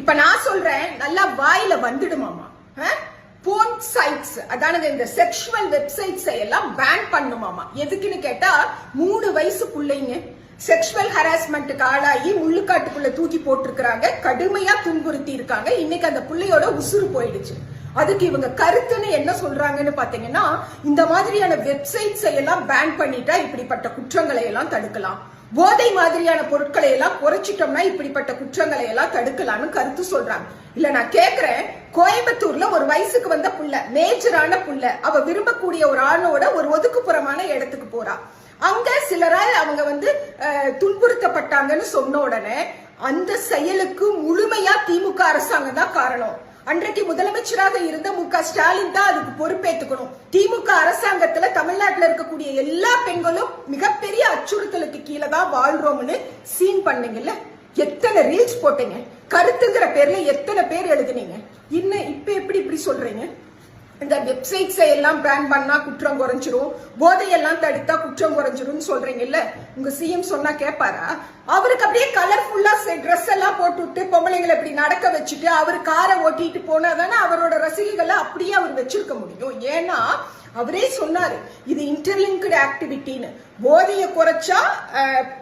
இப்ப நான் சொல்றேன், நல்லா வாயில வந்துடுமாமா. போன் சைட்ஸ், அதானது இந்த செக்ஷுவல் வெப்சைட்ஸ் எல்லாம் பேன் பண்ணுமாமா. எதுக்குன்னு கேட்டா 3 வயசு பிள்ளைங்க செக்ஷுவல் ஹராஸ்மெண்ட்டுக்கு ஆளாகி முள்ளுக்காட்டுக்குள்ள தூக்கி போட்டிருக்காங்க, கடுமையா துன்புறுத்தி இருக்காங்க. இன்னைக்கு அந்த பிள்ளையோட உசுறு போயிடுச்சு. அதுக்கு இவங்க கருத்துன்னு என்ன சொல்றாங்கன்னு பாத்தீங்கன்னா, இந்த மாதிரியான வெப்சைட்ஸ் எல்லாம் பேன் பண்ணிட்டா இப்படிப்பட்ட குற்றங்களை எல்லாம் தடுக்கலாம், போதை மாதிரியான பொருட்களை எல்லாம் குறைச்சிட்டோம்னா இப்படிப்பட்ட குற்றங்களை எல்லாம் தடுக்கலாம்னு கருத்து சொல்றாங்க. இல்ல நான் கேக்குறேன், கோயம்புத்தூர்ல ஒரு வயசுக்கு வந்த புள்ள, மேஜரான புள்ள, அவ விரும்பக்கூடிய ஒரு ஆணோட ஒரு ஒதுக்குப்புறமான இடத்துக்கு போறா. அங்க சிலரால் அவங்க துன்புறுத்தப்பட்டாங்கன்னு சொன்ன உடனே அந்த செயலுக்கு முழுமையா திமுக அரசாங்கம் தான் காரணம். அன்றைக்கு முதலமைச்சராக இருந்த மு.க.ஸ்டாலின் தான் அதுக்கு பொறுப்பேற்றுக்கணும். திமுக அரசாங்கத்துல தமிழ்நாட்டில் இருக்கக்கூடிய எல்லா பெண்களும் மிகப்பெரிய அச்சுறுத்தலுக்கு கீழே தான் வாழ்றோம்னு சீன் பண்ணீங்கல்ல, எத்தனை ரீல்ஸ் போட்டீங்க, கருத்துங்கிற பேர்ல எத்தனை பேர் எழுதுனீங்க. இன்னும் இப்ப எப்படி இப்படி சொல்றீங்க? இந்த வெப்சைட்ஸ் எல்லாம் பேன் பண்ணா குற்றம் குறைஞ்சிரும், போதையெல்லாம் தடுத்தா குற்றம் குறைஞ்சிரும் சொல்றீங்கல்ல, உங்க சிஎம் சொன்னா கேட்பாரா? அவருக்கு அப்படியே கலர்ஃபுல்லா ட்ரெஸ் எல்லாம் போட்டுவிட்டு பொம்பளைங்களை இப்படி நடக்க வச்சுட்டு அவரு காரை ஓட்டிட்டு போனாதானே அவரோட ரசிகைகளை அப்படியே அவர் வச்சிருக்க முடியும். ஏன்னா அவரே சொன்னாரு, இது இன்டர்லிங்க்டு ஆக்டிவிட்டின்னு. போதையை குறைச்சா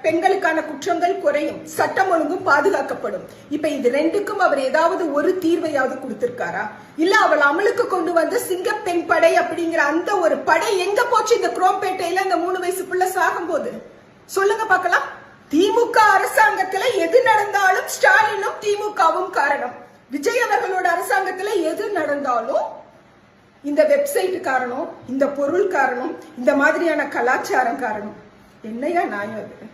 பெண்களுக்கான குற்றங்கள் குறையும், சட்டம் ஒழுங்கும் பாதுகாக்கப்படும். இப்ப இது ரெண்டுக்கும் அவர் ஏதாவது ஒரு தீர்வையாவது கொடுத்திருக்காரா? இல்ல அவள் அமலுக்கு கொண்டு வந்த சிங்கப்பெண் படை அப்படிங்கிற அந்த ஒரு படை எங்க போச்சு? இந்த குரோம்பேட்டையில அந்த 3 வயசு பிள்ளை சாகும் போது சொல்லுங்க பாக்கலாம். திமுக அரசாங்கத்துல எது நடந்தாலும் ஸ்டாலினும் திமுகவும் காரணம். விஜய் அவர்களோட அரசாங்கத்துல எது நடந்தாலும் இந்த வெப்சைட் காரணம், இந்த பொருள் காரணம், இந்த மாதிரியான கலாச்சாரம் காரணம். என்னையா நியாயம் அது?